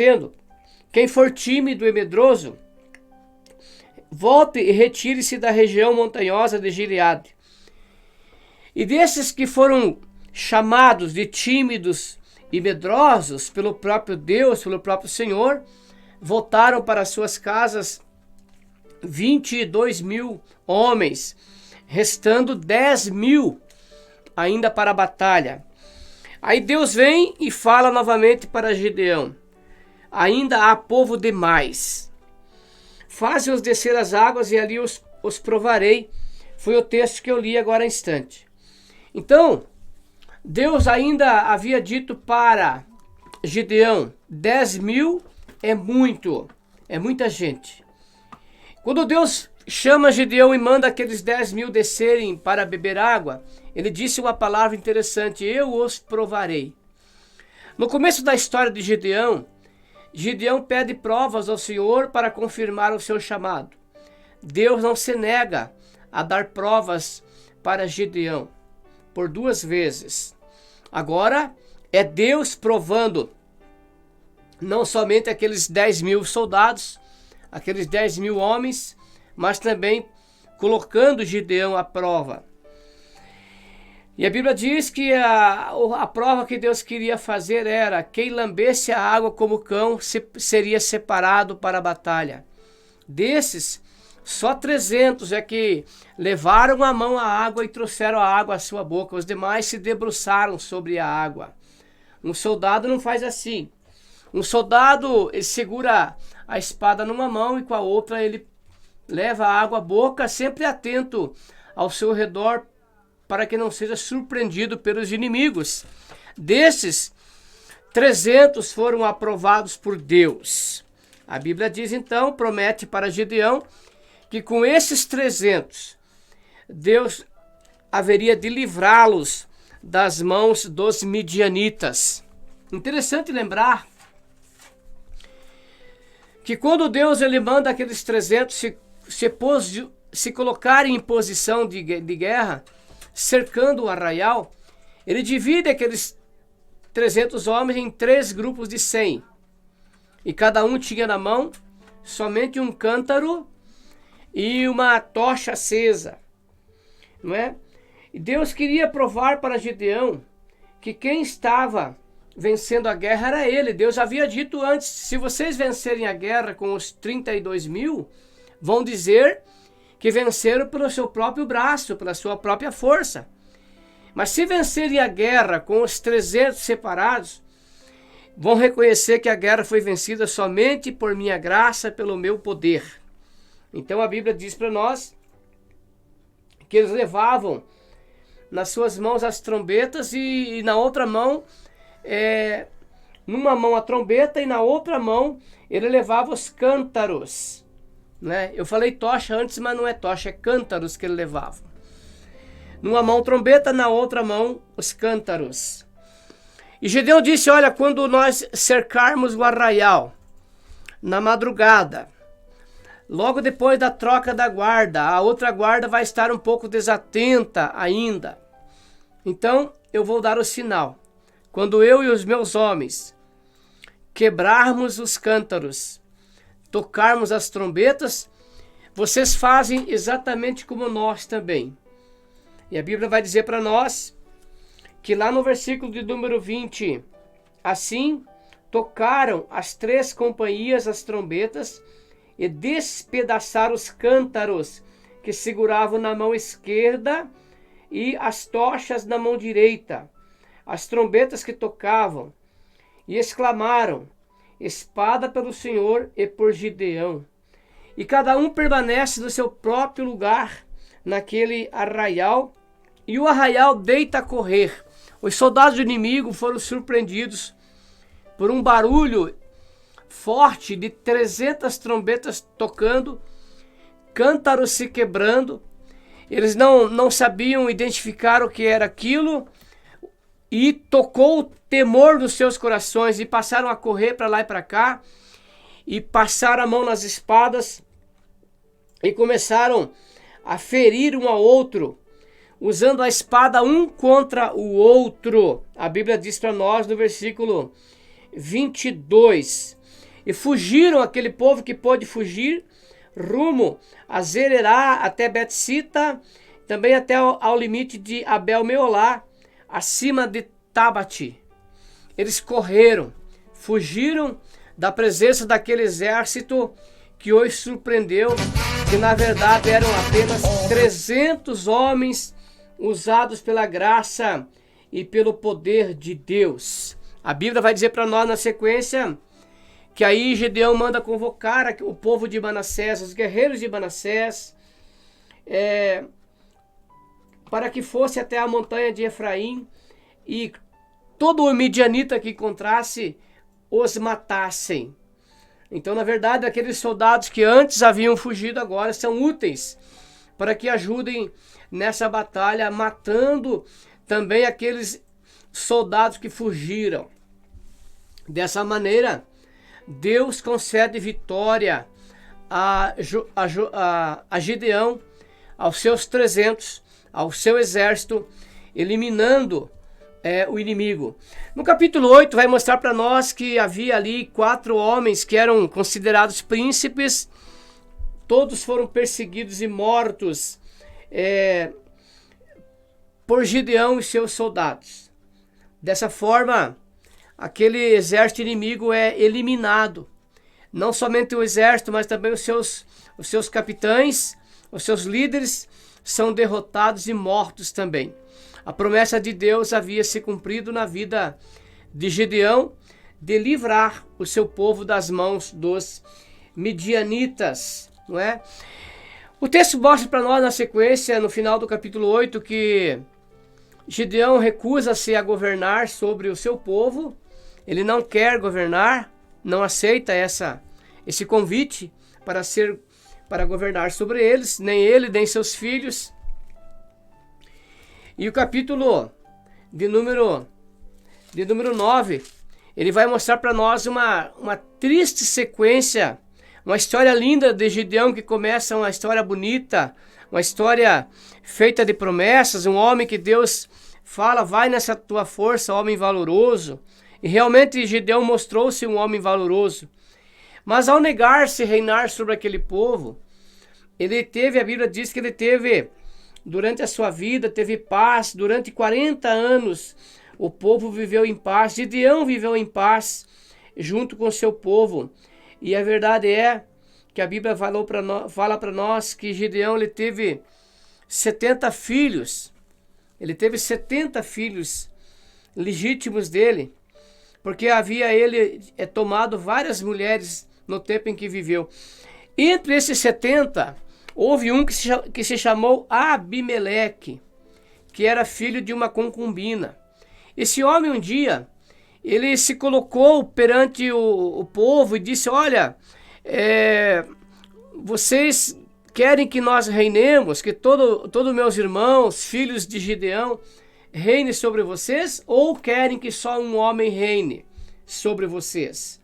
dizendo: quem for tímido e medroso, volte e retire-se da região montanhosa de Gileade. E desses que foram chamados de tímidos e medrosos pelo próprio Deus, pelo próprio Senhor, voltaram para suas casas 22.000 homens, restando 10.000 ainda para a batalha. Aí Deus vem e fala novamente para Gideão: ainda há povo demais. Faze-os descer as águas e ali os provarei. Foi o texto que eu li agora há instante. Então, Deus ainda havia dito para Gideão: 10.000 é muito, é muita gente. Quando Deus chama Gideão e manda aqueles 10.000 descerem para beber água, ele disse uma palavra interessante: eu os provarei. No começo da história de Gideão, Gideão pede provas ao Senhor para confirmar o seu chamado. Deus não se nega a dar provas para Gideão por 2 vezes. Agora é Deus provando não somente aqueles 10.000 soldados, aqueles 10.000 homens, mas também colocando Gideão à prova. E a Bíblia diz que a prova que Deus queria fazer era: quem lambesse a água como cão seria separado para a batalha. Desses, só 300 é que levaram a mão à água e trouxeram a água à sua boca. Os demais se debruçaram sobre a água. Um soldado não faz assim. Um soldado, ele segura a espada numa mão e com a outra ele leva a água à boca, sempre atento ao seu redor, para que não seja surpreendido pelos inimigos. Desses, 300 foram aprovados por Deus. A Bíblia diz então, promete para Gideão, que com esses 300, Deus haveria de livrá-los das mãos dos midianitas. Interessante lembrar que quando Deus ele manda aqueles 300 se colocarem em posição de guerra, cercando o arraial, ele divide aqueles 300 homens em 3 grupos de 100. E cada um tinha na mão somente um cântaro e uma tocha acesa, não é? E Deus queria provar para Gideão que quem estava vencendo a guerra era ele. Deus havia dito antes: se vocês vencerem a guerra com os 32.000, vão dizer que venceram pelo seu próprio braço, pela sua própria força. Mas se vencerem a guerra com os 300 separados, vão reconhecer que a guerra foi vencida somente por minha graça, pelo meu poder. Então a Bíblia diz para nós que eles levavam nas suas mãos as trombetas e na outra mão, numa mão a trombeta e na outra mão ele levava os cântaros. Né? Eu falei tocha antes, mas não é tocha, é cântaros que ele levava. Numa mão trombeta, na outra mão os cântaros. E Gideão disse: olha, quando nós cercarmos o arraial na madrugada, logo depois da troca da guarda, a outra guarda vai estar um pouco desatenta ainda. Então eu vou dar o sinal. Quando eu e os meus homens quebrarmos os cântaros, tocarmos as trombetas, vocês fazem exatamente como nós também. E a Bíblia vai dizer para nós que lá no versículo de número 20, assim tocaram as 3 companhias as trombetas e despedaçaram os cântaros que seguravam na mão esquerda e as tochas na mão direita, as trombetas que tocavam, e exclamaram: espada pelo Senhor e por Gideão. E cada um permanece no seu próprio lugar, naquele arraial, e o arraial deita a correr. Os soldados do inimigo foram surpreendidos por um barulho forte de 300 trombetas tocando, cântaros se quebrando. Eles não sabiam identificar o que era aquilo, e tocou o temor nos seus corações, e passaram a correr para lá e para cá, e passaram a mão nas espadas, e começaram a ferir um ao outro, usando a espada um contra o outro. A Bíblia diz para nós no versículo 22, E fugiram aquele povo que pôde fugir, rumo a Zererá, até Betsita, também até ao limite de Abel-Meolá, acima de Tabati. Eles correram, fugiram da presença daquele exército que os surpreendeu, que na verdade eram apenas 300 homens usados pela graça e pelo poder de Deus. A Bíblia vai dizer para nós na sequência que aí Gideão manda convocar o povo de Manassés, os guerreiros de Manassés, para que fosse até a montanha de Efraim e todo o midianita que encontrasse os matassem. Então, na verdade, aqueles soldados que antes haviam fugido agora são úteis para que ajudem nessa batalha, matando também aqueles soldados que fugiram. Dessa maneira, Deus concede vitória a Gideão, aos seus 300, ao seu exército, eliminando o inimigo. No capítulo 8 vai mostrar para nós que havia ali 4 homens que eram considerados príncipes. Todos foram perseguidos e mortos por Gideão e seus soldados. Dessa forma, aquele exército inimigo é eliminado. Não somente o exército, mas também os seus capitães, os seus líderes são derrotados e mortos também. A promessa de Deus havia se cumprido na vida de Gideão, de livrar o seu povo das mãos dos midianitas, não é? O texto mostra para nós na sequência, no final do capítulo 8, que Gideão recusa-se a governar sobre o seu povo. Ele não quer governar, não aceita esse convite para governar sobre eles, nem ele, nem seus filhos. E o capítulo de número 9, ele vai mostrar para nós uma triste sequência, uma história linda de Gideão, que começa uma história bonita, uma história feita de promessas, um homem que Deus fala, vai nessa tua força, homem valoroso. E realmente Gideão mostrou-se um homem valoroso. Mas ao negar-se reinar sobre aquele povo, a Bíblia diz que ele teve, durante a sua vida, teve paz. Durante 40 anos o povo viveu em paz. Gideão viveu em paz junto com o seu povo. E a verdade é que a Bíblia fala para nós que Gideão ele teve 70 filhos. Ele teve 70 filhos legítimos dele, porque havia ele tomado várias mulheres no tempo em que viveu. Entre esses 70, houve um que se chamou Abimeleque, que era filho de uma concubina. Esse homem um dia, ele se colocou perante o povo e disse: olha, vocês querem que nós reinemos, que todos meus irmãos, filhos de Gideão, reine sobre vocês, ou querem que só um homem reine sobre vocês?